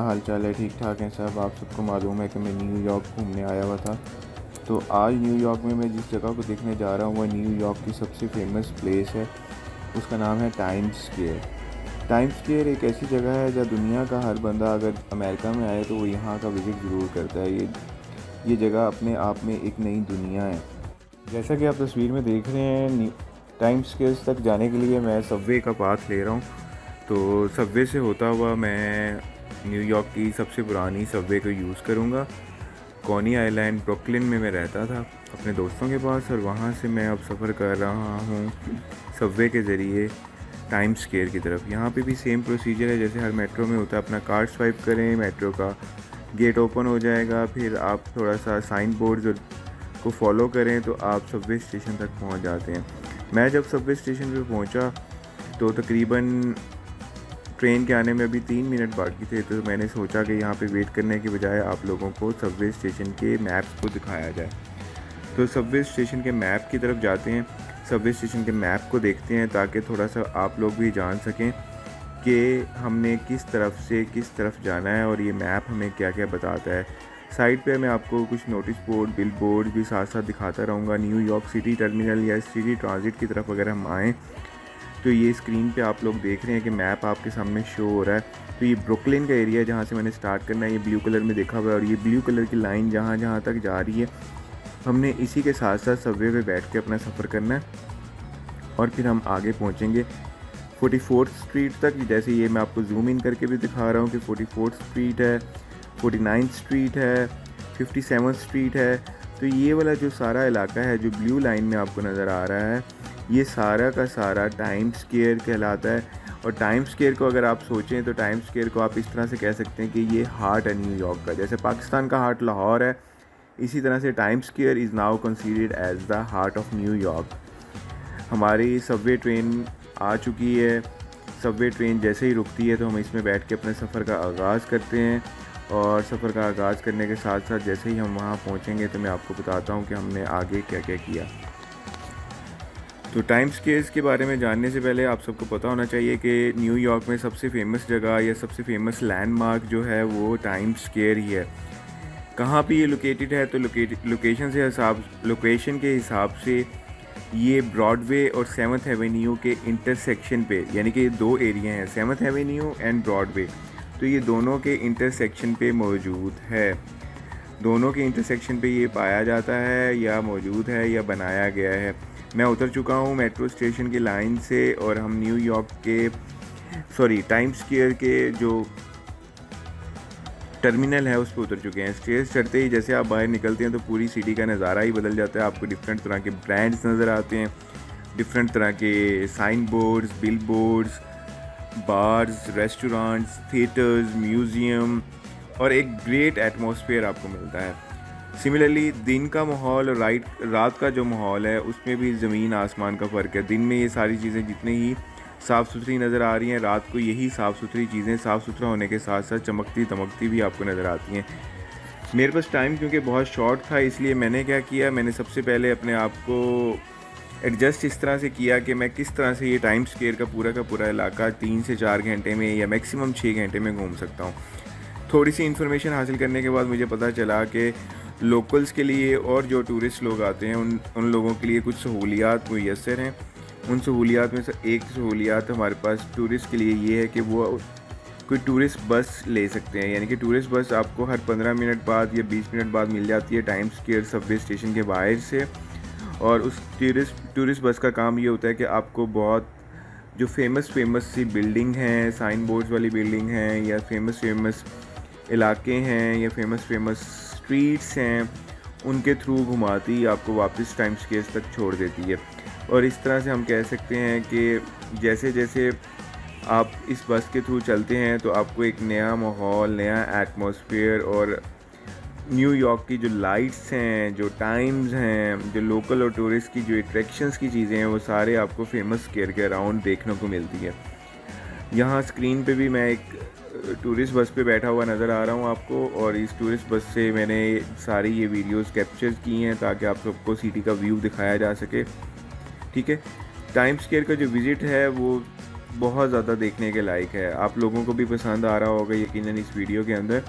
क्या हाल चाल है? ठीक ठाक हैं सब। आप सबको मालूम है कि मैं न्यूयॉर्क घूमने आया हुआ था। तो आज न्यूयॉर्क में मैं जिस जगह को देखने जा रहा हूँ वह न्यूयॉर्क की सबसे फेमस प्लेस है। उसका नाम है टाइम्स स्क्वायर। टाइम्स स्क्वायर एक ऐसी जगह है जहाँ दुनिया का हर बंदा अगर अमेरिका में आए तो वो यहाँ का विज़िट ज़रूर करता है। ये जगह अपने आप में एक नई दुनिया है। जैसा कि आप तस्वीर में देख रहे हैं, टाइम्स स्क्वायर तक जाने के लिए मैं सबवे का पाथ ले रहा हूँ। तो सबवे से होता हुआ मैं न्यूयॉर्क की सबसे पुरानी सबवे को यूज़ करूँगा। कॉनी आइलैंड ब्रुकलिन में मैं रहता था अपने दोस्तों के पास, और वहाँ से मैं अब सफ़र कर रहा हूँ सबवे के ज़रिए टाइम्स स्क्वायर की तरफ। यहाँ पे भी सेम प्रोसीजर है जैसे हर मेट्रो में होता है। अपना कार्ड स्वाइप करें, मेट्रो का गेट ओपन हो जाएगा, फिर आप थोड़ा सा साइन बोर्ड को फॉलो करें तो आप सबवे स्टेशन तक पहुँच जाते हैं। मैं जब सबवे स्टेशन पर पहुँचा तो तकरीबन ट्रेन के आने में अभी 3 मिनट बाकी थे, तो मैंने सोचा कि यहाँ पे वेट करने के बजाय आप लोगों को सबवे स्टेशन के मैप्स को दिखाया जाए। तो सबवे स्टेशन के मैप की तरफ जाते हैं, सबवे स्टेशन के मैप को देखते हैं ताकि थोड़ा सा आप लोग भी जान सकें कि हमने किस तरफ से किस तरफ जाना है और ये मैप हमें क्या क्या बताता है। साइड पे मैं आपको कुछ नोटिस बोर्ड, बिल बोर्ड भी साथ साथ दिखाता रहूँगा। न्यूयॉर्क सिटी टर्मिनल या सिटी ट्रांजिट की तरफ अगर हम आएँ तो ये स्क्रीन पे आप लोग देख रहे हैं कि मैप आपके सामने शो हो रहा है। तो ये ब्रुकलिन का एरिया है जहाँ से मैंने स्टार्ट करना है, ये ब्लू कलर में देखा हुआ है, और ये ब्लू कलर की लाइन जहाँ जहाँ तक जा रही है हमने इसी के साथ साथ सबवे पे बैठ के अपना सफ़र करना है और फिर हम आगे पहुँचेंगे 44th स्ट्रीट तक। जैसे ये मैं आपको जूम इन करके भी दिखा रहा हूँ कि 44th स्ट्रीट है, 49th स्ट्रीट है, 57th स्ट्रीट है। तो ये वाला जो सारा इलाका है जो ब्लू लाइन में आपको नज़र आ रहा है, ये सारा का सारा टाइम्स स्क्वायर कहलाता है। और टाइम्स स्क्वायर को अगर आप सोचें तो टाइम्स स्क्वायर को आप इस तरह से कह सकते हैं कि ये हार्ट है न्यूयॉर्क का। जैसे पाकिस्तान का हार्ट लाहौर है, इसी तरह से Times Square is now considered as the heart of New York. हमारी सबवे ट्रेन आ चुकी है। सबवे ट्रेन जैसे ही रुकती है तो हम इसमें बैठ के अपने सफ़र का आगाज़ करते हैं, और सफ़र का आगाज़ करने के साथ साथ जैसे ही हम वहाँ पहुँचेंगे तो मैं आपको बताता हूँ कि हमने आगे क्या क्या किया। तो टाइम्स स्क्वायर के बारे में जानने से पहले आप सबको पता होना चाहिए कि न्यूयॉर्क में सबसे फेमस जगह या सबसे फेमस लैंडमार्क जो है वो टाइम्स स्क्वायर ही है। कहाँ पे ये लोकेटेड है? तो लोकेशन के हिसाब से ये ब्रॉडवे और 7th एवेन्यू के इंटरसेक्शन पे, यानी कि ये दो एरिया हैं 7th एवेन्यू एंड ब्रॉडवे, तो ये दोनों के इंटरसेक्शन पे मौजूद है। दोनों के इंटरसेक्शन पे ये पाया जाता है या मौजूद है या बनाया गया है। मैं उतर चुका हूँ मेट्रो स्टेशन की लाइन से और हम न्यूयॉर्क के टाइम्स स्क्वायर के जो टर्मिनल है उस पर उतर चुके हैं। स्टेज चढ़ते ही जैसे आप बाहर निकलते हैं तो पूरी सिटी का नज़ारा ही बदल जाता है। आपको डिफरेंट तरह के ब्रांड्स नज़र आते हैं, डिफरेंट तरह के sign boards, bill boards, bars, restaurants, theatres, museum, और एक ग्रेट एटमॉस्फेयर आपको मिलता है। सिमिलरली दिन का माहौल और रात का जो माहौल है उसमें भी ज़मीन आसमान का फ़र्क है। दिन में ये सारी चीज़ें जितनी ही साफ़ सुथरी नज़र आ रही हैं, रात को यही साफ़ सुथरी चीज़ें साफ़ सुथरा होने के साथ साथ चमकती दमकती भी आपको नज़र आती हैं। मेरे पास टाइम क्योंकि बहुत शॉर्ट था, इसलिए मैंने क्या किया, मैंने सबसे पहले अपने आप को एडजस्ट इस तरह से किया कि मैं किस तरह से ये टाइम्स स्क्वायर का पूरा इलाका 3 से 4 घंटे में या मैक्सिमम 6 घंटे में घूम सकता हूँ। थोड़ी सी इन्फॉर्मेशन हासिल करने के बाद मुझे पता चला कि लोकल्स के लिए और जो टूरिस्ट लोग आते हैं उन लोगों के लिए कुछ सहूलियात मुयस्सर हैं। उन सहूलियात में से एक सहूलियात हमारे पास टूरिस्ट के लिए ये है कि वो कोई टूरिस्ट बस ले सकते हैं, यानी कि टूरिस्ट बस आपको हर 15 मिनट बाद या 20 मिनट बाद मिल जाती है टाइम्स स्क्वायर सबवे स्टेशन के बाहर से। और उस टूरिस्ट बस का काम ये होता है कि आपको बहुत जो फेमस सी बिल्डिंग हैं, साइन बोर्ड्स वाली बिल्डिंग हैं, या फेमस इलाके हैं, या फेमस स्ट्रीट्स हैं, उनके थ्रू घुमाती आपको वापस टाइम्स स्क्वायर तक छोड़ देती है। और इस तरह से हम कह सकते हैं कि जैसे जैसे आप इस बस के थ्रू चलते हैं तो आपको एक नया माहौल, नया एटमॉस्फेयर, और न्यूयॉर्क की जो लाइट्स हैं, जो टाइम्स हैं, जो लोकल और टूरिस्ट की जो अट्रैक्शंस की चीज़ें हैं, वो सारे आपको फेमस स्क्वायर के अराउंड देखने को मिलती है। यहाँ स्क्रीन पे भी मैं एक टूरिस्ट बस पे बैठा हुआ नज़र आ रहा हूँ आपको, और इस टूरिस्ट बस से मैंने सारी ये वीडियोस कैप्चर की हैं ताकि आप सबको सिटी का व्यू दिखाया जा सके। ठीक है, टाइम्स स्क्वायर का जो विज़िट है वो बहुत ज़्यादा देखने के लायक है। आप लोगों को भी पसंद आ रहा होगा यकीनन इस वीडियो के अंदर।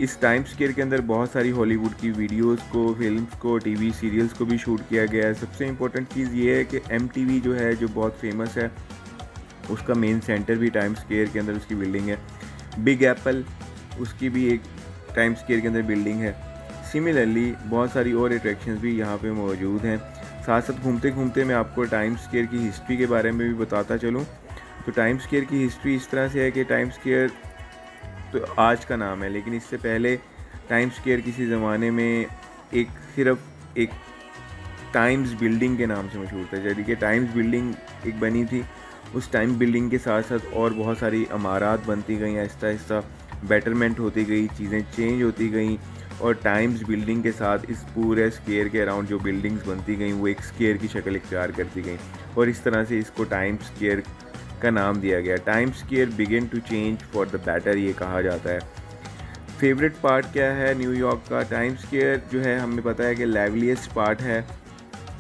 इस टाइम स्क्वायर के अंदर बहुत सारी हॉलीवुड की वीडियोस को, फिल्म्स को, टीवी सीरियल्स को भी शूट किया गया है। सबसे इम्पोर्टेंट चीज़ ये है कि MTV जो है, जो बहुत फेमस है, उसका मेन सेंटर भी टाइम स्क्वायर के अंदर उसकी बिल्डिंग है। बिग एप्पल, उसकी भी एक टाइम स्क्वायर के अंदर बिल्डिंग है। सिमिलरली बहुत सारी और अट्रैक्शंस भी यहाँ पे मौजूद हैं। साथ साथ घूमते घूमते मैं आपको टाइम स्क्वायर की हिस्ट्री के बारे में भी बताता चलूँ। तो टाइम स्क्वायर की हिस्ट्री इस तरह से है कि टाइम स्क्वायर तो आज का नाम है, लेकिन इससे पहले टाइम स्क्वायर किसी ज़माने में सिर्फ एक टाइम्स बिल्डिंग के नाम से मशहूर था। जैसे कि टाइम्स बिल्डिंग एक बनी थी, उस टाइम बिल्डिंग के साथ साथ और बहुत सारी इमारत बनती गई, आहिस्ता आहिस्ता बेटरमेंट होती गई, चीज़ें चेंज होती गई, और टाइम्स बिल्डिंग के साथ इस पूरे स्क्वायर के अराउंड जो बिल्डिंग्स बनती गई वो एक स्क्वायर की शक्ल इख्तियार करती गई, और इस तरह से इसको टाइम स्क्वायर का नाम दिया गया। Time square begin to change for the better, ये कहा जाता है। फेवरेट पार्ट क्या है न्यूयॉर्क का? टाइम स्क्वायर जो है, हमें पता है कि लेवलीस्ट पार्ट है,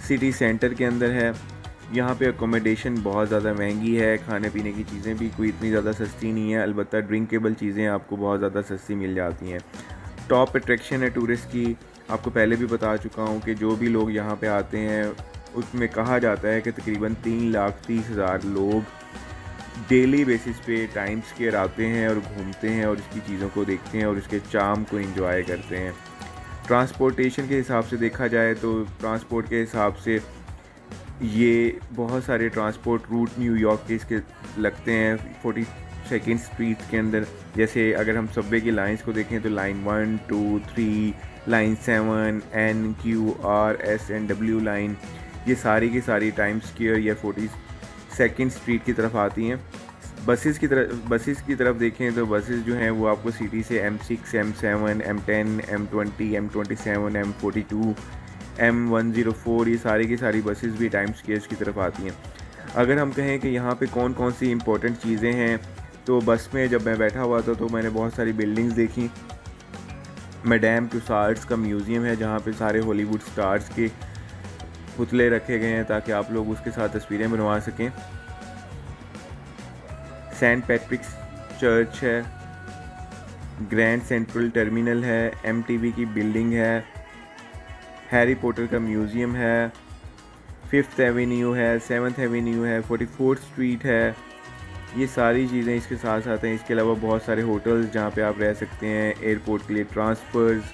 सिटी सेंटर के अंदर है। यहाँ पे अकोमोडेशन बहुत ज़्यादा महंगी है, खाने पीने की चीज़ें भी कोई इतनी ज़्यादा सस्ती नहीं है, अलबत्ता ड्रिंकेबल चीज़ें आपको बहुत ज़्यादा सस्ती मिल जाती हैं। टॉप अट्रैक्शन है टूरिस्ट की, आपको पहले भी बता चुका हूँ कि जो भी लोग यहाँ पे आते हैं उसमें कहा जाता है कि तकरीबन 3,30,000 लोग डेली बेसिस पे टाइम स्क्वायर आते हैं और घूमते हैं और इसकी चीज़ों को देखते हैं और इसके चार्म को एंजॉय करते हैं। ट्रांसपोर्टेशन के हिसाब से देखा जाए तो ट्रांसपोर्ट के हिसाब से ये बहुत सारे ट्रांसपोर्ट रूट न्यूयॉर्क के इसके लगते हैं 42nd स्ट्रीट के अंदर। जैसे अगर हम सबवे की लाइंस को देखें तो line 1, 2, 3, line 7, N, Q, R, S and W line, ये सारी की सारी टाइम स्क्वायर या 42nd स्ट्रीट की तरफ आती हैं। बसेस की तरफ देखें तो बसेस जो हैं वो आपको सिटी से M6, M7, M10, M20, M27, M42, M104, ये सारी की सारी बसेस भी टाइम स्क्वायर की तरफ आती हैं। अगर हम कहें कि यहाँ पे कौन कौन सी इंपॉर्टेंट चीज़ें हैं, तो बस में जब मैं बैठा हुआ था तो मैंने बहुत सारी बिल्डिंग्स देखी। मैडम तुसाड्स का म्यूज़ियम है जहाँ पे सारे हॉलीवुड स्टार्स के पुतले रखे गए हैं ताकि आप लोग उसके साथ तस्वीरें बनवा सकें। सेंट पैट्रिक्स चर्च है, ग्रैंड सेंट्रल टर्मिनल है, MTV की बिल्डिंग है, हैरी पॉटर का म्यूज़ियम है, 5th एवेन्यू है, 7th एवेन्यू है, 44th स्ट्रीट है, ये सारी चीज़ें इसके साथ साथ हैं। इसके अलावा बहुत सारे होटल्स जहाँ पे आप रह सकते हैं, एयरपोर्ट के लिए ट्रांसफ़र्स,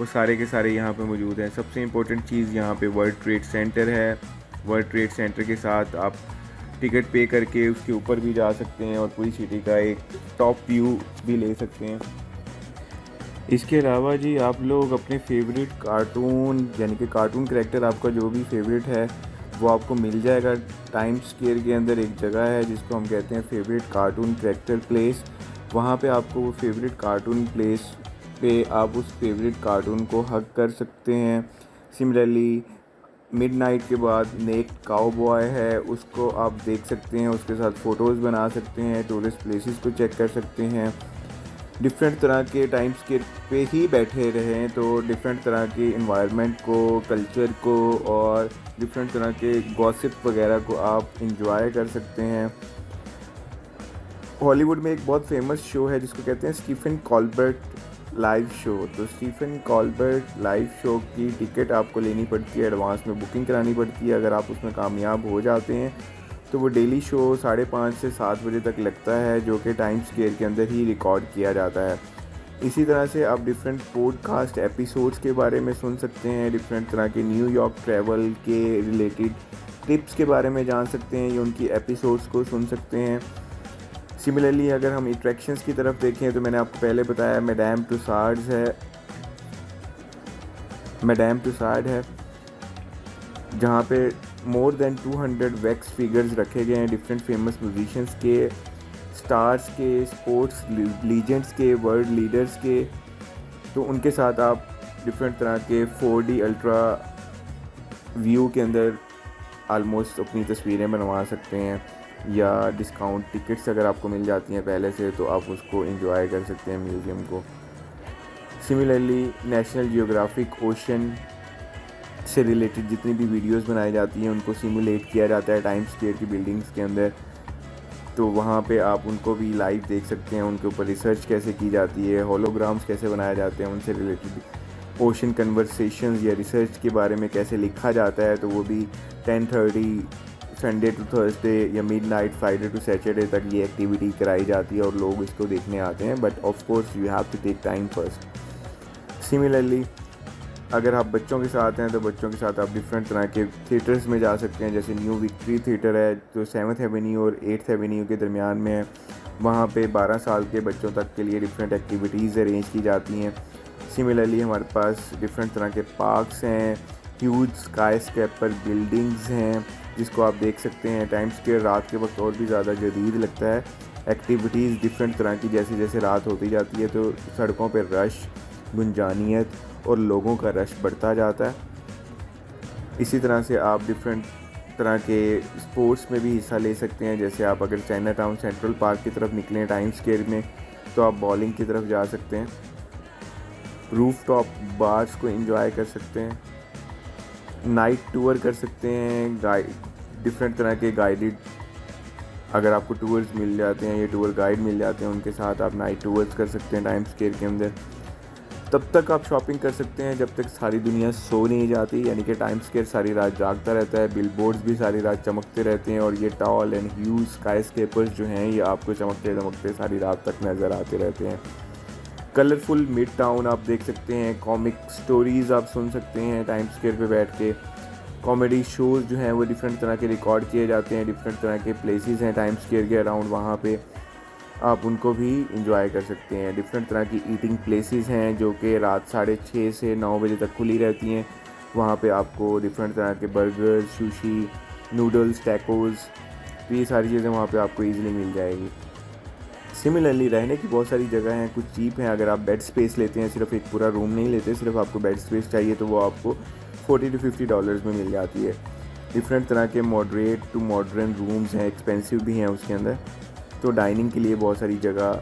वो सारे के सारे यहाँ पे मौजूद हैं। सबसे इम्पोर्टेंट चीज़ यहाँ पे वर्ल्ड ट्रेड सेंटर है। वर्ल्ड ट्रेड सेंटर के साथ आप टिकट पे करके उसके ऊपर भी जा सकते हैं और पूरी सिटी का एक टॉप व्यू भी ले सकते हैं। इसके अलावा जी आप लोग अपने फेवरेट कार्टून, यानी कि कार्टून कैरेक्टर आपका जो भी फेवरेट है वो आपको मिल जाएगा। टाइम स्क्वायर के अंदर एक जगह है जिसको हम कहते हैं फेवरेट कार्टून कैरेक्टर प्लेस। वहाँ पे आपको वो फेवरेट कार्टून प्लेस पे आप उस फेवरेट कार्टून को हग कर सकते हैं। सिमिलरली मिडनाइट के बाद नेक काउबॉय है, उसको आप देख सकते हैं, उसके साथ फ़ोटोज़ बना सकते हैं, टूरिस्ट प्लेसेस को चेक कर सकते हैं। डिफरेंट तरह के टाइम स्क्वायर पे ही बैठे रहें तो डिफरेंट तरह के इन्वायरमेंट को, कल्चर को और डिफरेंट तरह के गॉसिप वगैरह को आप इंजॉय कर सकते हैं। हॉलीवुड में एक बहुत फेमस शो है जिसको कहते हैं स्टीफन कॉलबर्ट लाइव शो। तो स्टीफन कॉलबर्ट लाइव शो की टिकट आपको लेनी पड़ती है, एडवांस में बुकिंग करानी पड़ती है। अगर आप उसमें कामयाब हो जाते हैं तो वो डेली शो 5:30 से 7 बजे तक लगता है, जो कि टाइम स्क्वायर के अंदर ही रिकॉर्ड किया जाता है। इसी तरह से आप डिफरेंट पॉडकास्ट एपिसोड्स के बारे में सुन सकते हैं, डिफरेंट तरह के न्यूयॉर्क ट्रैवल के रिलेटेड टिप्स के बारे में जान सकते हैं, या उनकी एपिसोड्स को सुन सकते हैं। सिमिलरली अगर हम अट्रैक्शंस की तरफ देखें तो मैंने आपको पहले बताया मैडम तुसाड्स है, जहाँ पे मोर देन 200 वैक्स फिगर्स रखे गए हैं डिफरेंट फेमस म्यूजिशियंस के, स्टार्स के, स्पोर्ट्स लीजेंड्स के, वर्ल्ड लीडर्स के। तो उनके साथ आप डिफरेंट तरह के 4D अल्ट्रा व्यू के अंदर आलमोस्ट अपनी तस्वीरें बनवा सकते हैं, या डिस्काउंट टिकट्स अगर आपको मिल जाती हैं पहले से तो आप उसको एंजॉय कर सकते हैं म्यूज़ियम को। सिमिलरली नेशनल जियोग्राफिक ओशन से रिलेटेड जितनी भी वीडियोस बनाई जाती हैं उनको सिमुलेट किया जाता है टाइम स्क्वायर की बिल्डिंग्स के अंदर। तो वहाँ पे आप उनको भी लाइव देख सकते हैं, उनके ऊपर रिसर्च कैसे की जाती है, होलोग्राम्स कैसे बनाए जाते हैं, उनसे रिलेटेड ओशन कन्वर्सेशंस या रिसर्च के बारे में कैसे लिखा जाता है। तो वो भी 10:30 संडे टू थर्सडे या मिडनाइट फ्राइडे टू सैटरडे तक ये एक्टिविटी कराई जाती है और लोग इसको देखने आते हैं। But of course you have to take time first. Similarly अगर आप बच्चों के साथ हैं तो बच्चों के साथ आप डिफरेंट तरह के थिएटर्स में जा सकते हैं, जैसे न्यू विक्ट्री थिएटर है जो 7th एवेन्यू और 8th एवेन्यू के दरमियान में है। वहाँ पे 12 साल के बच्चों तक के लिए डिफरेंट एक्टिविटीज़ अरेंज की जाती हैं। सिमिलरली हमारे पास डिफरेंट तरह के पार्क्स हैं, ह्यूज स्काई स्केपर बिल्डिंग्स हैं जिसको आप देख सकते हैं। टाइम स्क्वायर रात के वक्त और भी ज़्यादा जदीद लगता है। एक्टिविटीज़ डिफरेंट तरह की जैसे जैसे रात होती जाती है तो सड़कों पर रश, गुंजानियत और लोगों का रश बढ़ता जाता है। इसी तरह से आप डिफरेंट तरह के स्पोर्ट्स में भी हिस्सा ले सकते हैं। जैसे आप अगर चाइना टाउन सेंट्रल पार्क की तरफ निकलें टाइम स्क्वायर में तो आप बॉलिंग की तरफ जा सकते हैं, रूफ टॉप बार्स को एंजॉय कर सकते हैं, नाइट टूर कर सकते हैं, डिफरेंट तरह के गाइडेड अगर आपको टूर्स मिल जाते हैं या टूर गाइड मिल जाते हैं उनके साथ आप नाइट टूर्स कर सकते हैं टाइम स्क्वायर के अंदर। तब तक आप शॉपिंग कर सकते हैं जब तक सारी दुनिया सो नहीं जाती, यानी कि टाइम स्क्वायर सारी रात जागता रहता है, बिलबोर्ड्स भी सारी रात चमकते रहते हैं और ये टॉल एंड ह्यूज स्काई स्केपर्स जो हैं ये आपको चमकते चमकते सारी रात तक नज़र आते रहते हैं। कलरफुल मिड टाउन आप देख सकते हैं, कॉमिक स्टोरीज़ आप सुन सकते हैं टाइम स्क्वायर पे बैठ के, कॉमेडी शोज़ जो हैं वो डिफरेंट तरह के रिकॉर्ड किए जाते हैं, डिफरेंट तरह के प्लेसेस हैं टाइम स्क्वायर के अराउंड, वहाँ पे आप उनको भी इंजॉय कर सकते हैं। डिफरेंट तरह की ईटिंग प्लेसेस हैं जो कि रात 6:30 से 9 बजे तक खुली रहती हैं। वहाँ पे आपको डिफरेंट तरह के बर्गर, सुशी, नूडल्स, टैकोज़, तो ये सारी चीज़ें वहाँ पे आपको ईज़िली मिल जाएगी। सिमिलरली रहने की बहुत सारी जगह हैं, कुछ चीप हैं। अगर आप बेड स्पेस लेते हैं, सिर्फ एक पूरा रूम नहीं लेते, सिर्फ आपको बेड स्पेस चाहिए तो वो आपको $40 to $50 में मिल जाती है। डिफरेंट तरह के मॉडरेट टू मॉडर्न रूम्स हैं, एक्सपेंसिव भी हैं उसके अंदर। तो डाइनिंग के लिए बहुत सारी जगह,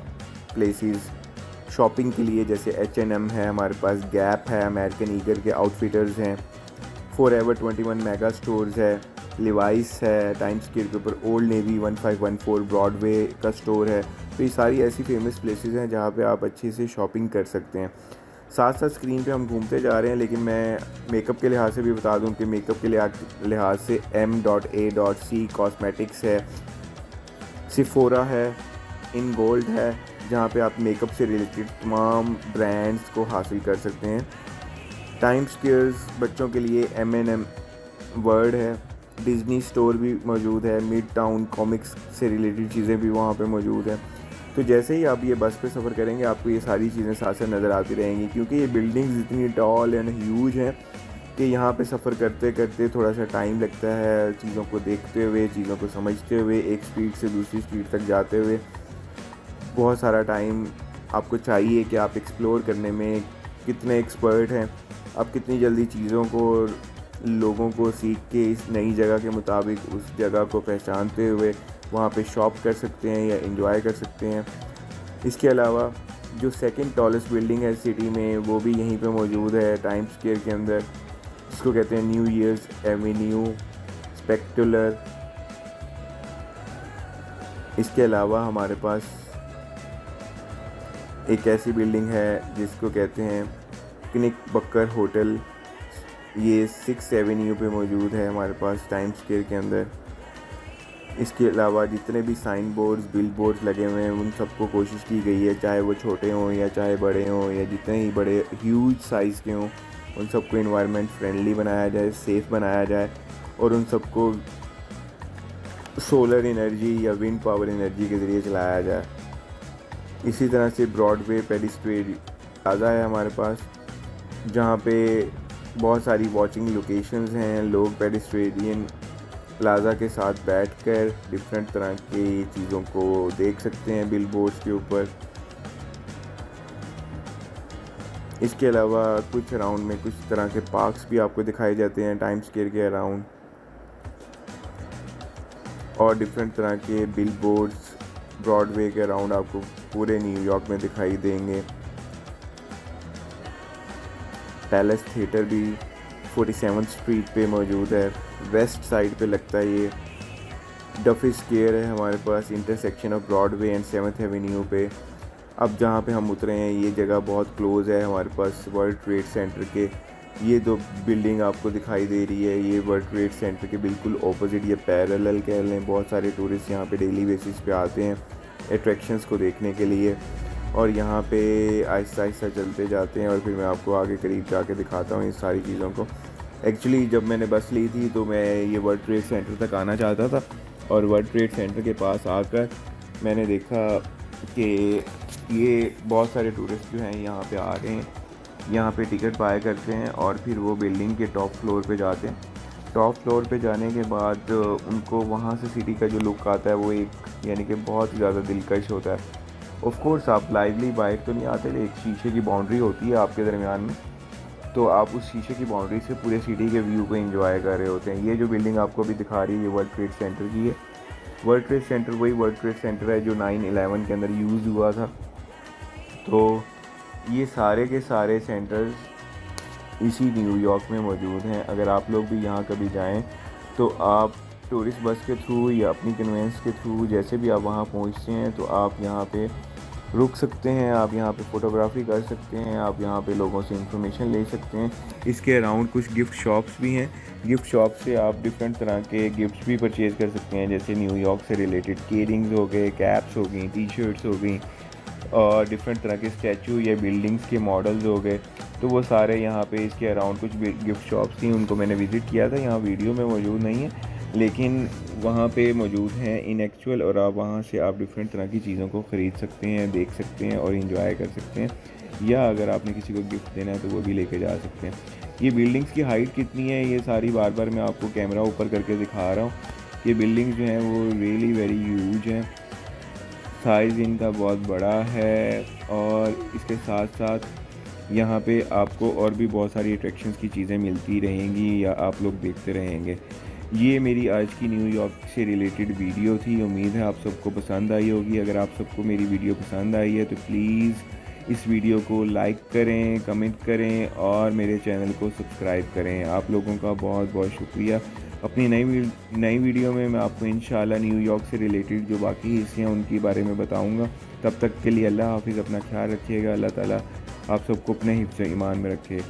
प्लेसेस, शॉपिंग के लिए जैसे H&M है हमारे पास, गैप है, अमेरिकन ईगर के आउटफिटर्स हैं, फॉरएवर 21 मेगा स्टोर्स है, लिवाइस है, टाइम स्क्वायर के ऊपर ओल्ड नेवी 1514 ब्रॉडवे का स्टोर है। तो ये सारी ऐसी फेमस प्लेसेस हैं जहाँ पे आप अच्छे से शॉपिंग कर सकते हैं। साथ साथ स्क्रीन पे हम घूमते जा रहे हैं, लेकिन मैं मेकअप के लिहाज से भी बता दूं कि मेकअप के लिहाज से M.A.C कॉस्मेटिक्स है, सिफोरा है, इन गोल्ड है, जहाँ पे आप मेकअप से रिलेटेड तमाम ब्रांड्स को हासिल कर सकते हैं। टाइम स्क्वायर्स बच्चों के लिए M&M वर्ल्ड है, डिज़नी स्टोर भी मौजूद है, मिड टाउन कॉमिक्स से रिलेटेड चीज़ें भी वहाँ पे मौजूद हैं। तो जैसे ही आप ये बस पे सफ़र करेंगे आपको ये सारी चीज़ें साथ साथ नज़र आती रहेंगी, क्योंकि ये बिल्डिंग्स इतनी टॉल एंड ह्यूज हैं कि यहाँ पे सफ़र करते करते थोड़ा सा टाइम लगता है, चीज़ों को देखते हुए, चीज़ों को समझते हुए, एक स्ट्रीट से दूसरी स्ट्रीट तक जाते हुए बहुत सारा टाइम आपको चाहिए कि आप एक्सप्लोर करने में कितने एक्सपर्ट हैं, आप कितनी जल्दी चीज़ों को, लोगों को सीख के इस नई जगह के मुताबिक उस जगह को पहचानते हुए वहाँ पे शॉप कर सकते हैं या एंजॉय कर सकते हैं। इसके अलावा जो सेकंड टॉलेस्ट बिल्डिंग है सिटी में वो भी यहीं पे मौजूद है टाइम स्क्वायर के अंदर, जिसको कहते हैं न्यू ईयर्स एवेन्यू स्पेक्टुलर। इसके अलावा हमारे पास एक ऐसी बिल्डिंग है जिसको कहते हैं कनिकबकर होटल, ये 6th एवेन्यू पे मौजूद है हमारे पास टाइम स्क्वायर के अंदर। इसके अलावा जितने भी साइन बोर्ड्स, बिल बोर्ड्स लगे हुए हैं उन सबको कोशिश की गई है, चाहे वो छोटे हों या चाहे बड़े हों या जितने ही बड़े ह्यूज साइज़ के हों, उन सबको इन्वायरमेंट फ्रेंडली बनाया जाए, सेफ़ बनाया जाए और उन सबको सोलर एनर्जी या विंड पावर एनर्जी के ज़रिए चलाया जाए। इसी तरह से ब्रॉडवे पेडिस्ट्रियन प्लाज़ा है हमारे पास, जहाँ पे बहुत सारी वॉचिंग लोकेशंस हैं। लोग पेडिस्ट्रियन प्लाज़ा के साथ बैठकर डिफरेंट तरह की चीज़ों को देख सकते हैं बिल बोर्ड्स के ऊपर। इसके अलावा कुछ अराउंड में कुछ तरह के पार्क्स भी आपको दिखाए जाते हैं टाइम स्क्वायर के अराउंड, और डिफरेंट तरह के बिल बोर्ड्स ब्रॉडवे के अराउंड आपको पूरे न्यूयॉर्क में दिखाई देंगे। पैलेस थिएटर भी 47th स्ट्रीट पे मौजूद है, वेस्ट साइड पे लगता है ये। डफी स्क्वायर है हमारे पास intersection of Broadway and 7th avenue पे। अब जहाँ पे हम उतरे हैं ये जगह बहुत क्लोज़ है हमारे पास वर्ल्ड ट्रेड सेंटर के। ये जो बिल्डिंग आपको दिखाई दे रही है ये वर्ल्ड ट्रेड सेंटर के बिल्कुल ऑपोजिट, ये पैरेलल कह लें। बहुत सारे टूरिस्ट यहाँ पे डेली बेसिस पे आते हैं अट्रैक्शंस को देखने के लिए, और यहाँ पे आहिस्ता आहिस्ता चलते जाते हैं और फिर मैं आपको आगे करीब जाके दिखाता हूँ इस सारी चीज़ों को। एक्चुअली जब मैंने बस ली थी तो मैं ये वर्ल्ड ट्रेड सेंटर तक आना चाहता था, और वर्ल्ड ट्रेड सेंटर के पास आकर मैंने देखा कि ये बहुत सारे टूरिस्ट जो हैं यहाँ पे आ रहे हैं, यहाँ पे टिकट बाय करते हैं और फिर वो बिल्डिंग के टॉप फ्लोर पे जाते हैं। टॉप फ्लोर पे जाने के बाद उनको वहाँ से सिटी का जो लुक आता है वो एक यानी कि बहुत ज़्यादा दिलकश होता है। ऑफ कोर्स आप लाइवली बाइक तो नहीं आते, एक शीशे की बाउंड्री होती है आपके दरमियान में, तो आप उस शीशे की बाउंड्री से पूरे सिटी के व्यू को एंजॉय कर रहे होते हैं। ये जो बिल्डिंग आपको अभी दिखा रही है ये वर्ल्ड ट्रेड सेंटर की है। वर्ल्ड ट्रेड सेंटर वही वर्ल्ड ट्रेड सेंटर है जो 9/11 के अंदर यूज़ हुआ था। तो ये सारे के सारे सेंटर्स इसी न्यूयॉर्क में मौजूद हैं। अगर आप लोग भी यहाँ कभी जाएं तो आप टूरिस्ट बस के थ्रू या अपनी कन्वेंस के थ्रू जैसे भी आप वहाँ पहुँचते हैं तो आप यहाँ पे रुक सकते हैं, आप यहाँ पे फ़ोटोग्राफी कर सकते हैं, आप यहाँ पे लोगों से इंफॉर्मेशन ले सकते हैं। इसके अराउंड कुछ गिफ्ट शॉप्स भी हैं। गिफ्ट शॉप से आप डिफरेंट तरह के गिफ्ट्स भी परचेज़ कर सकते हैं, जैसे न्यूयॉर्क से रिलेटेड कीरिंग्स हो गए, कैप्स हो गई, टी शर्ट्स हो गई, और डिफरेंट तरह के स्टैचू या बिल्डिंग्स के मॉडल्स हो गए। तो वो सारे यहाँ पे इसके अराउंड कुछ गिफ्ट शॉप्स थी, उनको मैंने विज़िट किया था। यहाँ वीडियो में मौजूद नहीं है लेकिन वहाँ पे मौजूद हैं इन एक्चुअल, और आप वहाँ से आप डिफरेंट तरह की चीज़ों को ख़रीद सकते हैं, देख सकते हैं और इंजॉय कर सकते हैं, या अगर आपने किसी को गिफ्ट देना है तो वो भी लेके जा सकते हैं। ये बिल्डिंग्स की हाइट कितनी है ये सारी बार बार मैं आपको कैमरा ऊपर करके दिखा रहा हूँ। ये बिल्डिंग्स जो हैं वो रियली वेरी ह्यूज हैं, साइज़ इनका बहुत बड़ा है, और इसके साथ साथ यहाँ पे आपको और भी बहुत सारी अट्रैक्शंस की चीज़ें मिलती रहेंगी या आप लोग देखते रहेंगे। ये मेरी आज की न्यूयॉर्क से रिलेटेड वीडियो थी। उम्मीद है आप सबको पसंद आई होगी। अगर आप सबको मेरी वीडियो पसंद आई है तो प्लीज़ इस वीडियो को लाइक करें, कमेंट करें और मेरे चैनल को सब्सक्राइब करें। आप लोगों का बहुत बहुत शुक्रिया। अपनी नई वीडियो में मैं आपको इंशाल्लाह न्यूयॉर्क से रिलेटेड जो बाकी हिस्से हैं उनके बारे में बताऊंगा। तब तक के लिए अल्लाह हाफिज़, अपना ख्याल रखिएगा। अल्लाह ताला आप सबको अपने हिफ्ज़ ईमान में रखे।